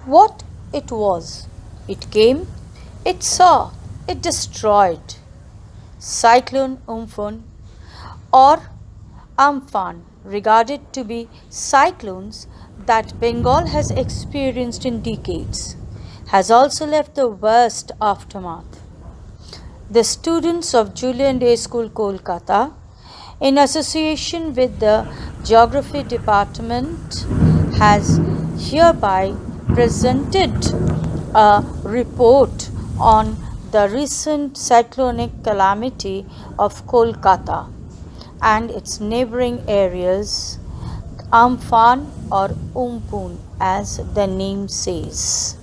what it was. It came, it saw, it destroyed. Cyclone Umphan or Amphan, regarded to be cyclones that Bengal has experienced in decades, has also left the worst aftermath. The students of Julian Day School, Kolkata, in association with the Geography Department, has hereby presented a report on the recent cyclonic calamity of Kolkata and its neighboring areas, Amphan or Umpun, as the name says.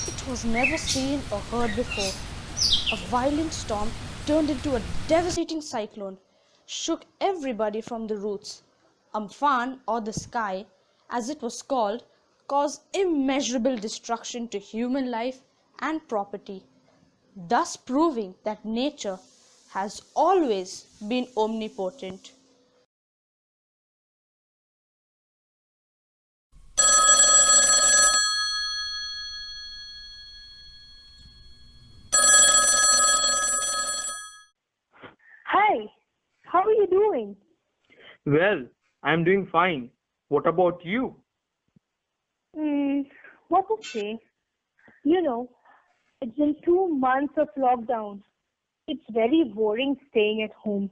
It was never seen or heard before. A violent storm turned into a devastating cyclone, shook everybody from the roots. Amphan, or the sky, as it was called, caused immeasurable destruction to human life and property, thus proving that nature has always been omnipotent. Hi, how are you doing? Well, I'm doing fine. What about you? Hmm, what to say? You know, it's been 2 months of lockdown. It's very boring staying at home.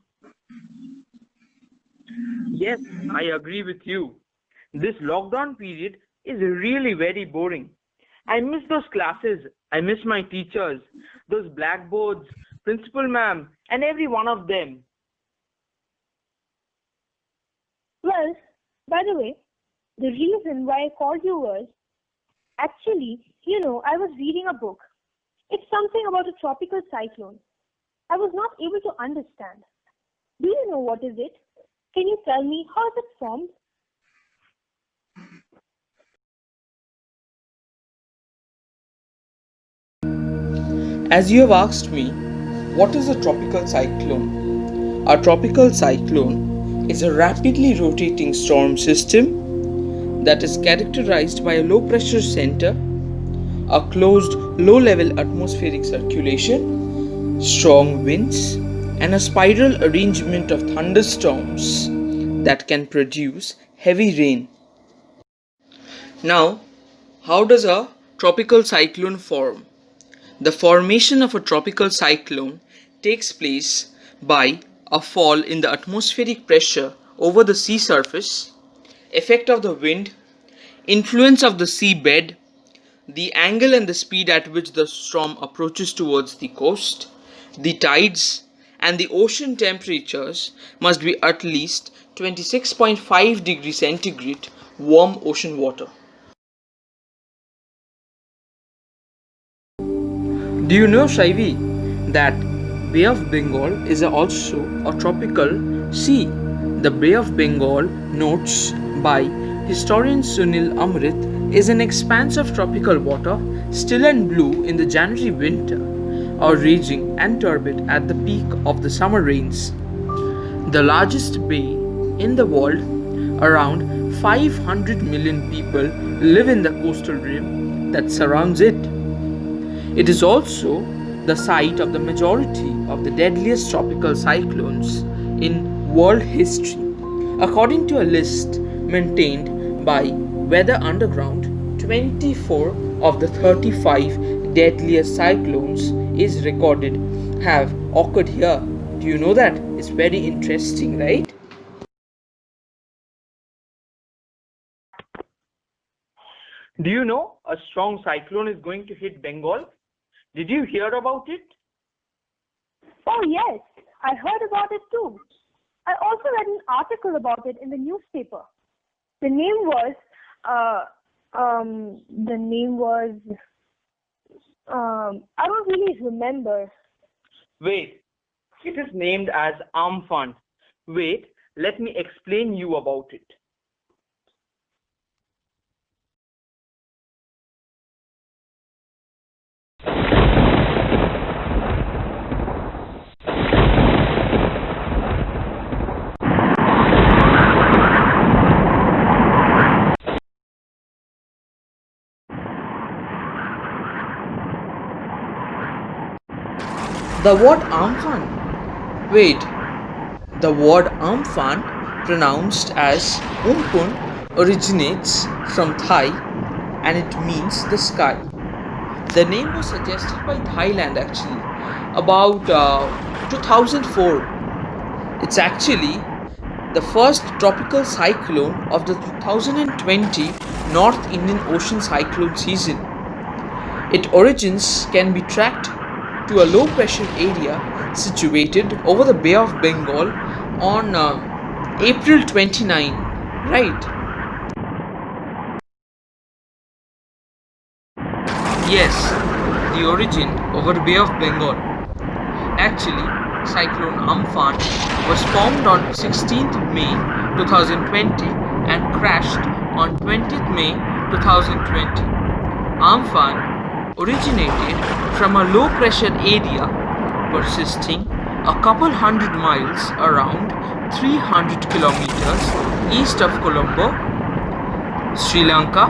Yes, I agree with you. This lockdown period is really very boring. I miss those classes. I miss my teachers, those blackboards, principal ma'am, and every one of them. Well, by the way, the reason why I called you was actually, I was reading a book. It's something about a tropical cyclone. I was not able to understand. Do you know what is it? Can you tell me how is it formed? As you have asked me, what is a tropical cyclone? A tropical cyclone is a rapidly rotating storm system that is characterized by a low pressure center, a closed low level atmospheric circulation, strong winds, and a spiral arrangement of thunderstorms that can produce heavy rain. Now, how does a tropical cyclone form? The formation of a tropical cyclone takes place by a fall in the atmospheric pressure over the sea surface, effect of the wind, influence of the seabed, the angle and the speed at which the storm approaches towards the coast, the tides, and the ocean temperatures must be at least 26.5 degrees centigrade warm ocean water. Do you know, Shaivi, that Bay of Bengal is also a tropical sea? The Bay of Bengal, notes by historian Sunil Amrit, is an expanse of tropical water, still and blue in the January winter, or raging and turbid at the peak of the summer rains. The largest bay in the world, around 500 million people live in the coastal rim that surrounds it. It is also the site of the majority of the deadliest tropical cyclones in world history. According to a list maintained by Weather Underground, 24 of the 35 deadliest cyclones is recorded have occurred here. Do you know that? It's very interesting, right? Do you know a strong cyclone is going to hit Bengal? Did you hear about it? Oh, yes, I heard about it too. I also read an article about it in the newspaper. The name was, uh, the name was, I don't really remember. Wait, it is named as Amphan. Wait, let me explain you about it. The word Amphan. Wait, the word Amphan, pronounced as Umpun, originates from Thai and it means the sky. The name was suggested by Thailand actually about 2004. It's actually the first tropical cyclone of the 2020 North Indian Ocean cyclone season. Its origins can be tracked to a low pressure area situated over the Bay of Bengal on April 29, right? Yes, the origin over Bay of Bengal. Actually, Cyclone Amphan was formed on 16th May 2020 and crashed on 20th May 2020. Amphan originated from a low pressure area persisting a couple hundred miles around 300 kilometers east of Colombo, Sri Lanka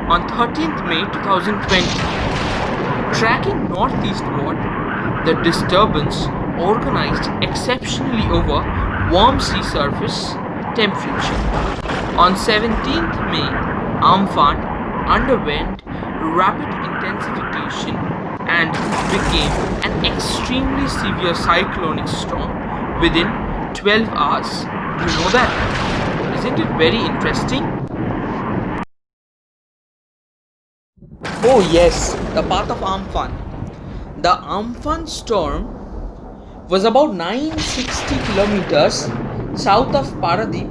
on 13th May 2020. Tracking northeastward, the disturbance organized exceptionally over warm sea surface temperature. On 17th May, Amphan underwent rapid intensification and became an extremely severe cyclonic storm within 12 hours. Do you know that? Isn't it very interesting? Oh yes, the path of Amphan. The Amphan storm was about 960 kilometers south of Paradip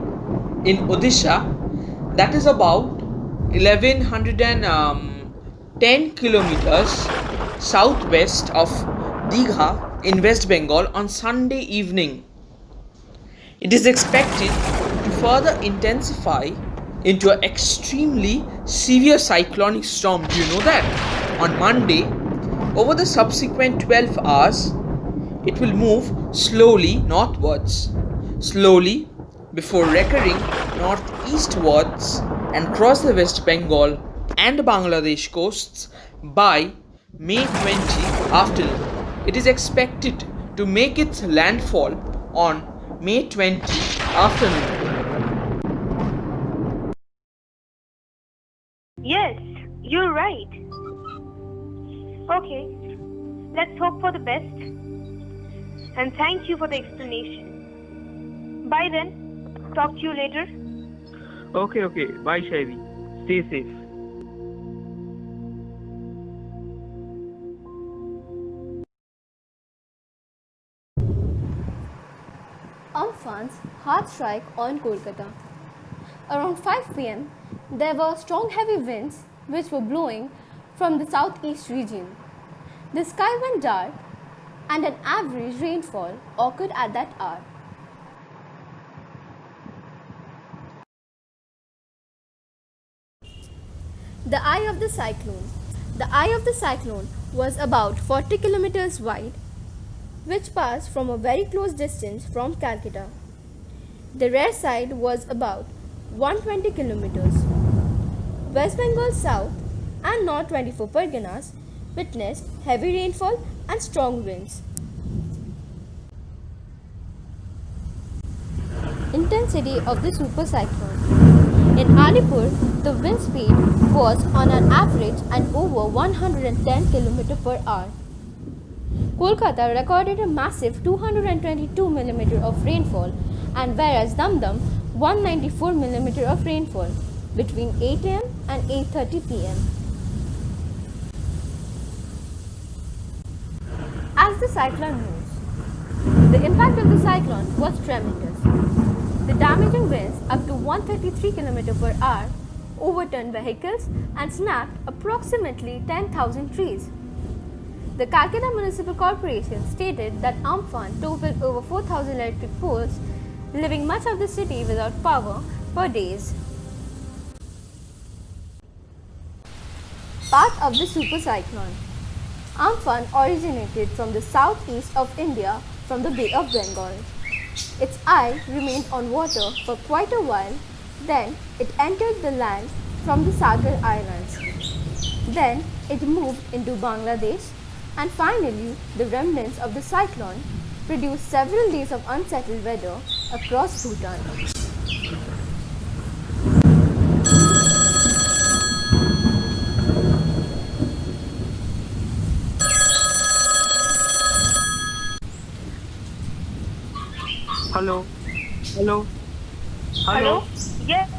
in Odisha. That is about 1110 kilometers southwest of Digha in West Bengal on Sunday evening. It is expected to further intensify into an extremely severe cyclonic storm. Do you know that? On Monday, over the subsequent 12 hours, it will move slowly northwards, slowly before recurring northeastwards and cross the West Bengal and Bangladesh coasts by May 20 afternoon. It is expected to make its landfall on May 20 afternoon. Yes, you're right. Okay, let's hope for the best. And thank you for the explanation. Bye then. Talk to you later. Okay. Bye, Shaivi. Stay safe. Amphan's hard strike on Kolkata. Around 5 pm, there were strong heavy winds which were blowing from the southeast region. The sky went dark and an average rainfall occurred at that hour. The eye of the cyclone. The eye of the cyclone was about 40 kilometers wide, which passed from a very close distance from Calcutta. The rear side was about 120 kilometers. West Bengal South and North 24 Parganas witnessed heavy rainfall and strong winds. Intensity of the supercyclone. In Alipur, the wind speed was on an average and over 110 km per hour. Kolkata recorded a massive 222 mm of rainfall, and whereas Damdam 194 mm of rainfall between 8 am and 8:30 pm. As the cyclone moves, the impact of the cyclone was tremendous. The damaging winds up to 133 km per hour overturned vehicles and snapped approximately 10,000 trees. The Calcutta Municipal Corporation stated that Amphan toppled over 4,000 electric poles, leaving much of the city without power for days. Path of the supercyclone. Amphan originated from the southeast of India from the Bay of Bengal. Its eye remained on water for quite a while, then it entered the land from the Sagar Islands. Then it moved into Bangladesh, And finally, the remnants of the cyclone produced several days of unsettled weather across Bhutan. Hello? Hello? Hello? Yes.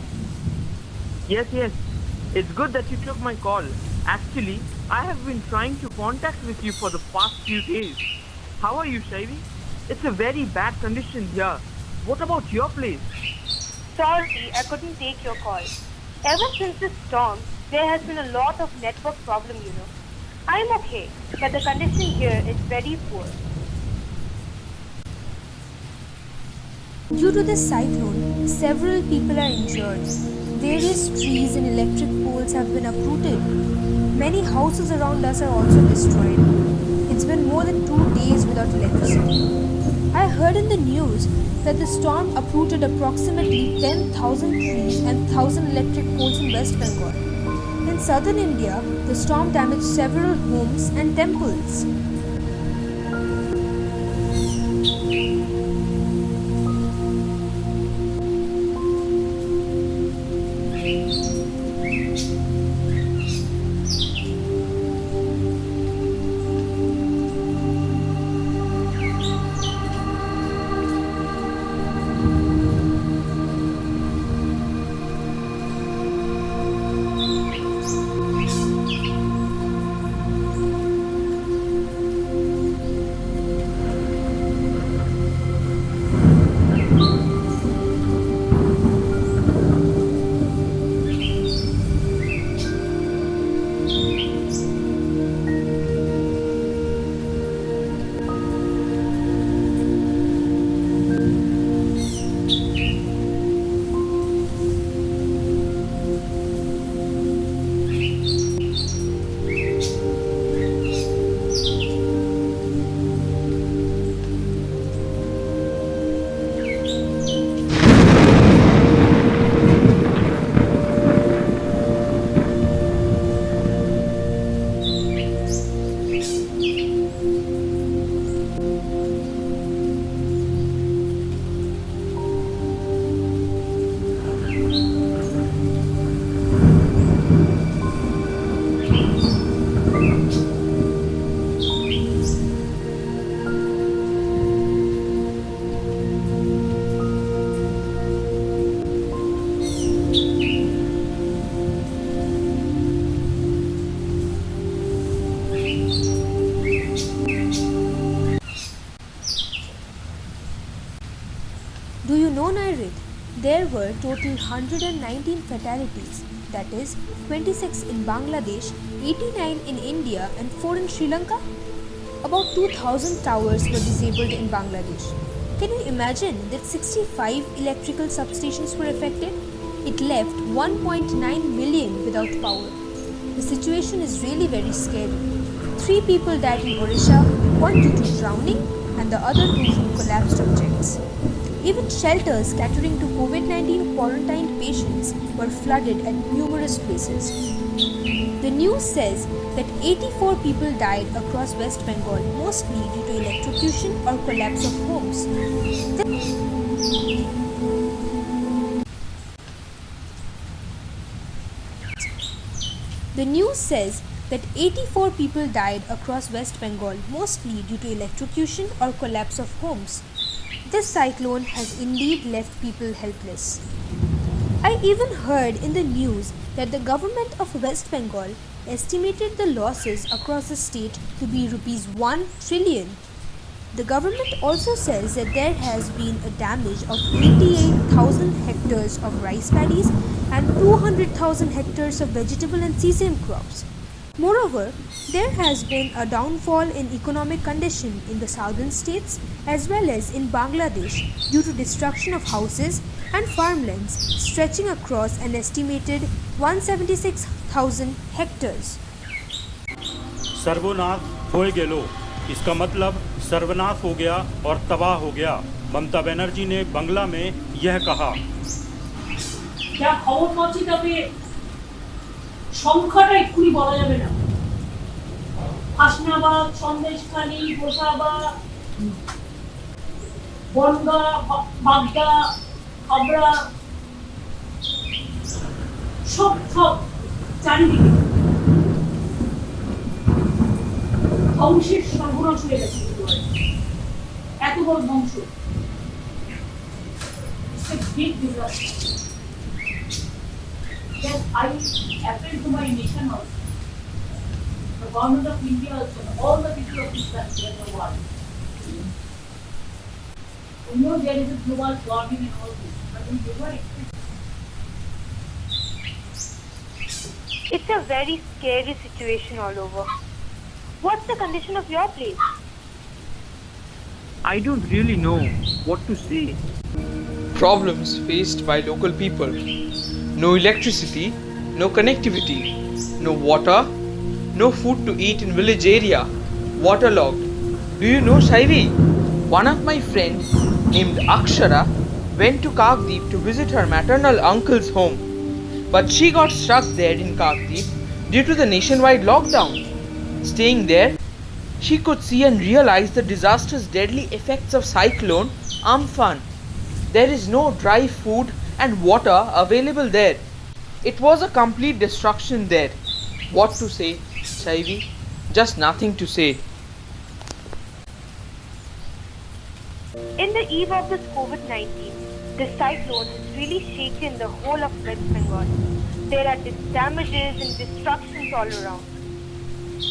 Yes. It's good that you took my call. Actually, I have been trying to contact with you for the past few days. How are you, Shaivi? It's a very bad condition here. What about your place? Sorry, I couldn't take your call. Ever since this storm, there has been a lot of network problem, you know. I'm okay, but the condition here is very poor. Due to this cyclone, several people are injured. Various trees and electric poles have been uprooted. Many houses around us are also destroyed. It's been more than 2 days without electricity. I heard in the news that the storm uprooted approximately 10,000 trees and 1,000 electric poles in West Bengal. In southern India, the storm damaged several homes and temples. Do you know, Nairit? There were total 119 fatalities, that is 26 in Bangladesh, 89 in India and 4 in Sri Lanka. About 2,000 towers were disabled in Bangladesh. Can you imagine that 65 electrical substations were affected? It left 1.9 million without power. The situation is really very scary. 3 people died in Odisha, 1 due to drowning and the other 2 from collapsed objects. Even shelters catering to COVID-19 quarantined patients were flooded at numerous places. The news says that 84 people died across West Bengal, mostly due to electrocution or collapse of homes. The news says that 84 people died across West Bengal, mostly due to electrocution or collapse of homes. This cyclone has indeed left people helpless. I even heard in the news that the government of West Bengal estimated the losses across the state to be rupees 1 trillion. The government also says that there has been a damage of 88,000 hectares of rice paddies and 200,000 hectares of vegetable and sesame crops. Moreover, there has been a downfall in economic condition in the southern states as well as in Bangladesh due to destruction of houses and farmlands stretching across an estimated 176,000 hectares. सर्वनाश हो गेलो, इसका मतलब सर्वनाश हो गया और तबाह हो गया। ममता बनर्जी ने बंगला में यह कहा। क्या खबर পাচ্ছি তবে সংখ্যাটা এক্ষুনি বলা যাবে না। হাসনাবাদ, সন্দেশখালী, গোসাবা, বনগা, বাগদা, হাবড়া, সব চারিদিকে ধ্বংসের সর্বনাশ হয়ে গেছে একেবারে। এত বড় ধ্বংস, it's a big disaster. Yes, I appeal to my nation also, the government of India also, and all the people of this country and the world. We know there is a global warming and all this, but we never expect. It's a very scary situation all over. What's the condition of your place? I don't really know what to say. Problems faced by local people: no electricity, no connectivity, no water, no food to eat in village area, waterlogged. Do you know, Shaivi? One of my friends named Akshara went to Kagdeep to visit her maternal uncle's home, but she got stuck there in Kagdeep due to the nationwide lockdown. Staying there, she could see and realize the disastrous deadly effects of cyclone Amphan. There is no dry food and water available there. It was a complete destruction there. What to say, Shaivi? Just nothing to say. In the eve of this COVID-19, this cyclone has really shaken the whole of West Bengal. There are damages and destructions all around.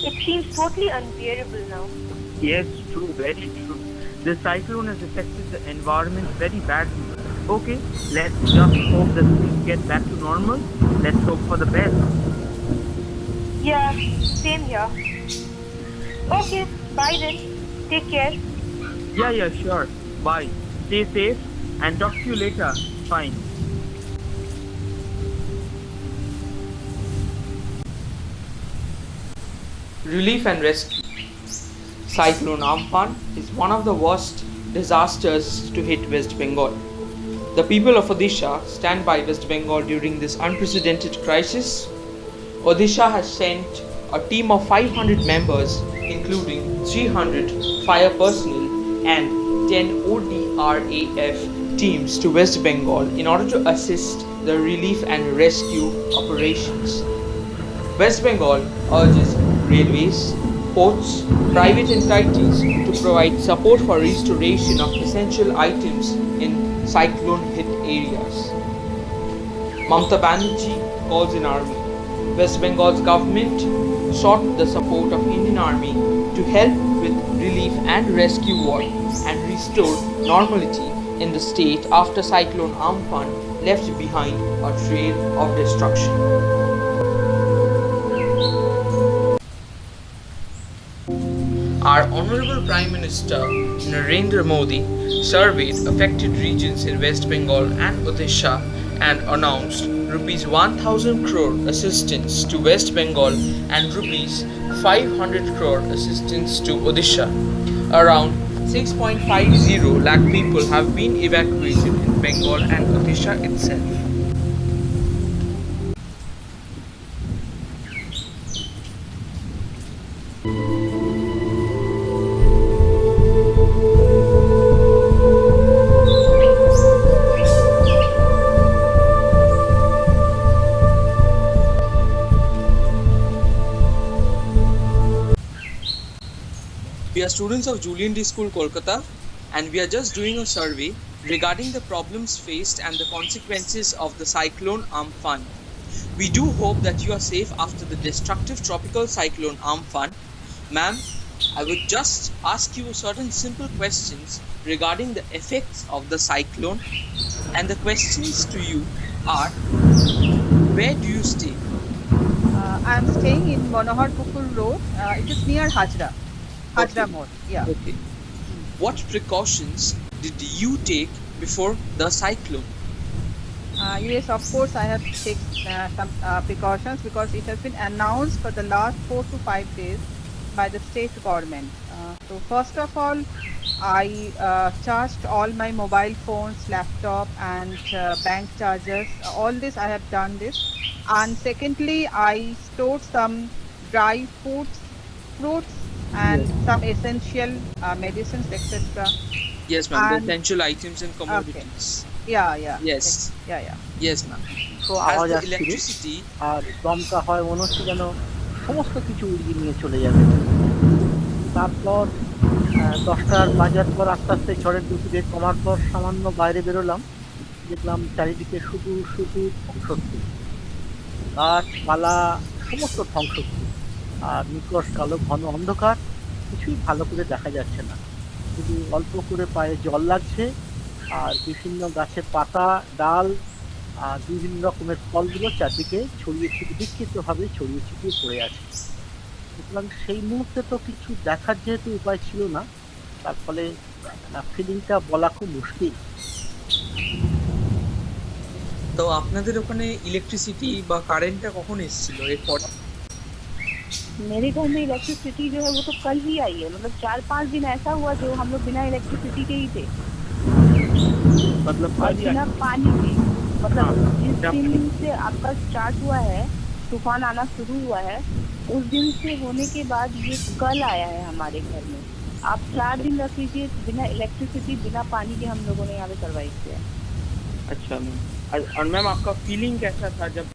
It seems totally unbearable now. Yes, true, very true. This cyclone has affected the environment very badly. Okay, let's just hope that things get back to normal. Let's hope for the best. Yeah, same here. Okay, bye then. Take care. Yeah, sure. Bye. Stay safe and talk to you later. Fine. Relief and rescue. Cyclone Amphan is one of the worst disasters to hit West Bengal. The people of Odisha stand by West Bengal during this unprecedented crisis. Odisha has sent a team of 500 members, including 300 fire personnel and 10 ODRAF teams to West Bengal in order to assist the relief and rescue operations. West Bengal urges railways, ports, private entities to provide support for restoration of essential items in cyclone-hit areas. Mamata Banerjee calls in army. West Bengal's government sought the support of Indian Army to help with relief and rescue work and restore normality in the state after Cyclone Amphan left behind a trail of destruction. Our Honorable Prime Minister Narendra Modi surveyed affected regions in West Bengal and Odisha and announced rupees 1000 crore assistance to West Bengal and rupees 500 crore assistance to Odisha. Around 6.50 lakh people have been evacuated in Bengal and Odisha itself. We are students of Julian D School, Kolkata, and we are just doing a survey regarding the problems faced and the consequences of the cyclone Amphan. We do hope that you are safe after the destructive tropical cyclone Amphan. Ma'am, I would just ask you certain simple questions regarding the effects of the cyclone, and the questions to you are: where do you stay? I am staying in Monohar Pukur Road. It is near Hajra Mode. Yeah. Okay. What precautions did you take before the cyclone? Yes, of course, I have taken some precautions because it has been announced for the last 4 to 5 days by the state government. So first of all, I charged all my mobile phones, laptop and bank chargers. All this I have done this. And secondly, I stored some dry foods fruits and Yes. some essential medicines, etc. Yes, ma'am. The And essential items and okay, commodities. yeah, Yes. yeah. Yes, ma'am. তো As আওয়াজ the আসছিল electricity. আর দমকা হয় মনে হচ্ছে যেন সমস্ত কিছু উড়িয়ে নিয়ে চলে যাবে। তারপর 10টার বাজার পর আস্তে আস্তে ঝড়ের গতিবেগ কমার পর সামান্য বাইরে বেরোলাম, দেখলাম চারিদিকে শুধু শুধু ধ্বংসস্তূপ, গাছপালা সমস্ত ধ্বংসস্তূপ, আর নিকষ কালো ঘন অন্ধকার, কিছুই ভালো করে দেখা যাচ্ছে না, শুধু অল্প করে পায়ে জল লাগছে আর বিভিন্ন গাছের পাতা ডাল আর বিভিন্ন রকমের ফলগুলো চারদিকে ছড়িয়ে ছিটিয়ে বিক্ষিপ্তভাবে ছড়িয়ে ছিটিয়ে পড়ে আছে। সুতরাং সেই মুহূর্তে তো কিছু দেখার যেহেতু উপায় ছিল না, তার ফলে ফিলিংটা বলা খুব মুশকিল। তো আপনাদের ওখানে ইলেকট্রিসিটি বা কারেন্টটা কখন এসেছিল এরপর? मेरे घर में इलेक्ट्रिसिटी जो है वो तो कल ही आई है, मतलब 4-5 दिन ऐसा हुआ जो हम लोग बिना इलेक्ट्रिसिटी के ही थे, मतलब और बिना पानी के। मतलब जिस क्या दिन से आपका स्टार्ट हुआ है, तूफान आना शुरू हुआ है, उस दिन से होने के बाद ये कल आया है हमारे घर में। आप 4 दिन रख लीजिए बिना इलेक्ट्रिसिटी बिना पानी के हम लोगों ने यहाँ पे सर्वाइव किया। अच्छा मैम, और मैम आपका फीलिंग कैसा था जब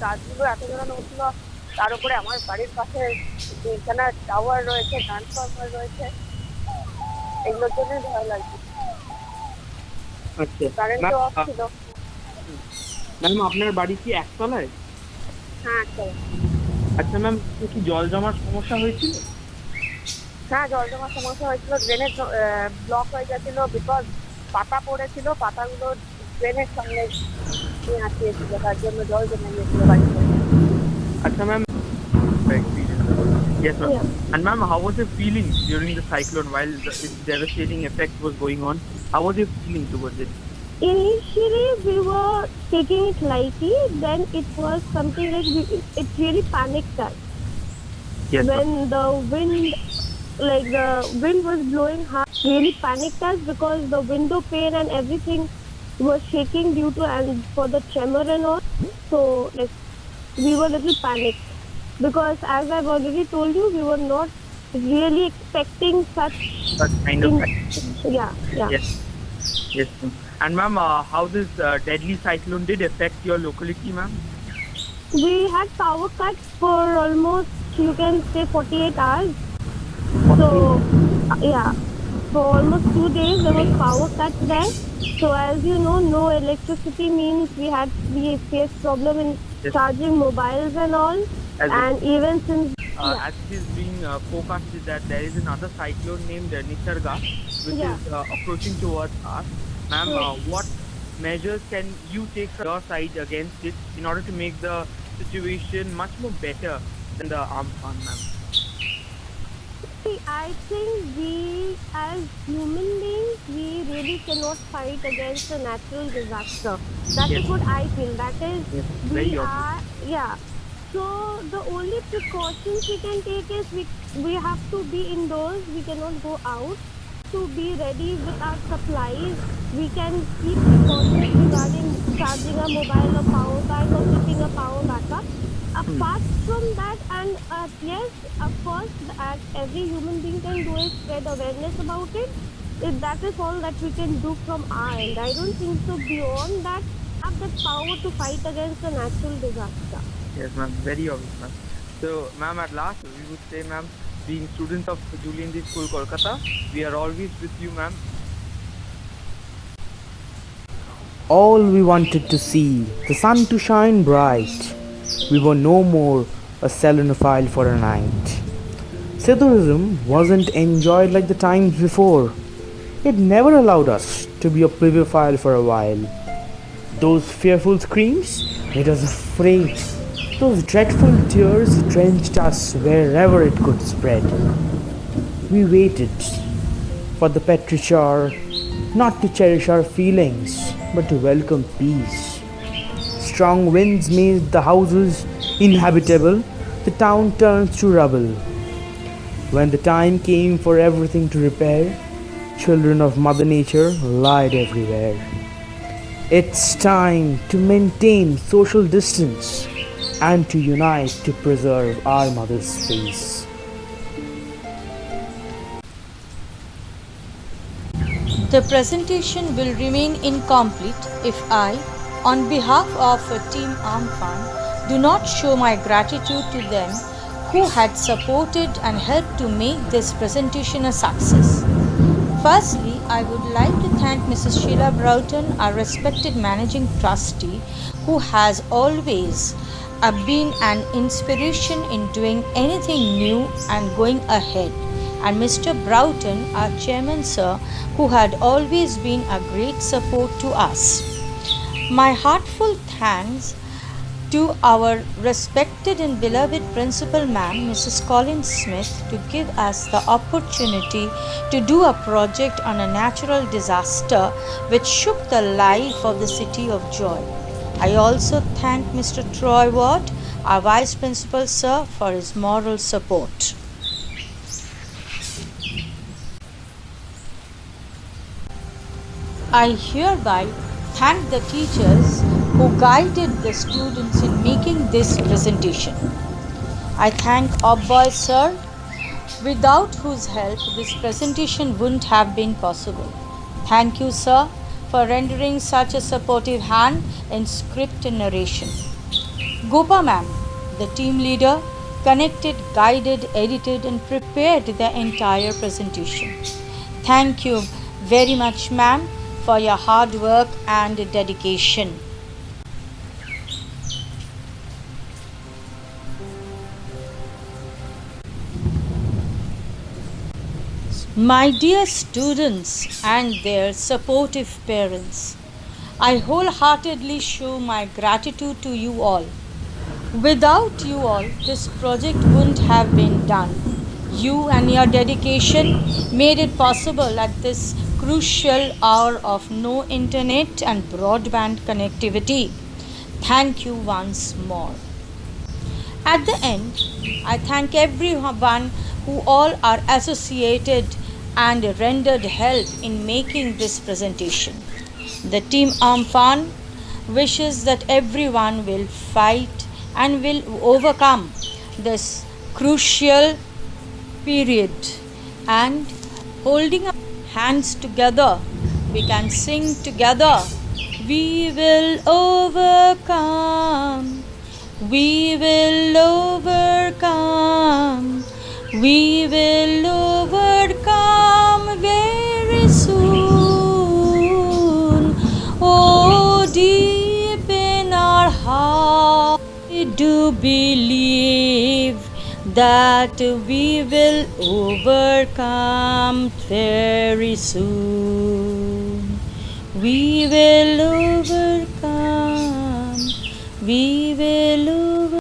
গাছগুলো এত জোরানো উঠছিল, তার উপরে আমার বাড়ির পাশে এখানে টাওয়ার রয়েছে, ট্রান্সফরমার রয়েছে, এগুলোর জন্য ভয় লাগছে। আচ্ছা কারেন্ট অফ ছিল। ম্যাম আপনার বাড়ি কি একতলায়? হ্যাঁ চলো। আচ্ছা ম্যাম, কি জল জমার সমস্যা হয়েছিল? হ্যাঁ জল জমার সমস্যা হয়েছিল, ড্রেনের ব্লক হয়ে গেছিল, বিকজ পাতা পড়েছিল, পাতাগুলো ড্রেনের সঙ্গে নিয়ে আসিয়েছিল, তার জন্য জল জমে গিয়েছিল বাড়িতে। আচ্ছা ma'am, yes ma'am. Yeah. And ma'am, how was your feeling during the cyclone while its devastating effect was going on? How was your feeling towards it? Initially, we were taking it lightly. Then it was something like it really panicked us Yes ma'am. when the wind was blowing hard. Really panicked us because the window pane and everything was shaking due to and for the tremor and all. So like we were little panicked because, as I've already told you, we were not really expecting such Kind of. yeah. Yes. Yes ma'am. And ma'am, how this deadly cyclone did affect your locality, ma'am? We had power cuts for almost, you can say, 48 hours. So, yeah, for almost 2 days there was power cuts there. So, as you know, no electricity means we faced problem in Yes. charging mobiles and all. And even since As it is being forecasted that there is another cyclone named Nisarga, which Yeah. is approaching towards us. Ma'am, what measures can you take from your side against it in order to make the situation much more better than the Amphan, ma'am? I think we as human beings, we really cannot fight against a natural disaster. That is Yes. what I feel. That is, Yes, we very obvious. are, yeah. So the only precautions we can take is we have to be indoors. We cannot go out. To be ready with our supplies, we can keep precautions regarding charging a mobile or power bank or keeping a power backup. Apart from that, and yes, of course, as every human being can do is spread awareness about it. If that is all that we can do from our end. I don't think so. Beyond that, have the power to fight against a natural disaster. Yes, ma'am. Very obvious, ma'am. So, ma'am, at last, we would say, ma'am, being students of Julian D School, Kolkata, we are always with you, ma'am. All we wanted to see, the sun to shine bright. We were no more a selenophile for a night. Siddhuism wasn't enjoyed like the times before. It never allowed us to be a plebeian for a while. Those fearful screams made us afraid. Those dreadful tears drenched us wherever it could spread. We waited for the petrichor, not to cherish our feelings, but to welcome peace. Strong winds made the houses inhabitable, the town turns to rubble. When the time came for everything to repair, children of Mother Nature lied everywhere. It's time to maintain social distance and to unite to preserve our mother's face. The presentation will remain incomplete if I, on behalf of Team Amphan, do not show my gratitude to them who had supported and helped to make this presentation a success. Firstly, I would like to thank Mrs. Sheila Broughton, our respected managing trustee, who has always been an inspiration in doing anything new and going ahead, and Mr. Broughton, our chairman sir, who had always been a great support to us. My heartfelt thanks to our respected and beloved principal ma'am, Mrs. Colin Smith, to give us the opportunity to do a project on a natural disaster which shook the life of the city of Joy. I also thank Mr. Troy Watt, our vice principal sir, for his moral support. I hereby thank the teachers who guided the students in making this presentation. I thank Obboy sir, without whose help this presentation wouldn't have been possible. Thank you, sir, for rendering such a supportive hand in script and narration. Gopa ma'am, the team leader, connected, guided, edited and prepared the entire presentation. Thank you very much, ma'am, for your hard work and dedication. My dear students and their supportive parents, I wholeheartedly show my gratitude to you all. Without you all, this project wouldn't have been done. You and your dedication made it possible at this crucial hour of no internet and broadband connectivity. Thank you once more. At the end, I thank everyone who all are associated and rendered help in making this presentation. The team Amphan wishes that everyone will fight and will overcome this crucial period, and holding our hands together, we can sing together. We will overcome. We will overcome. We will overcome very soon. Oh, deep in our heart, we do believe that we will overcome very soon. We will overcome. We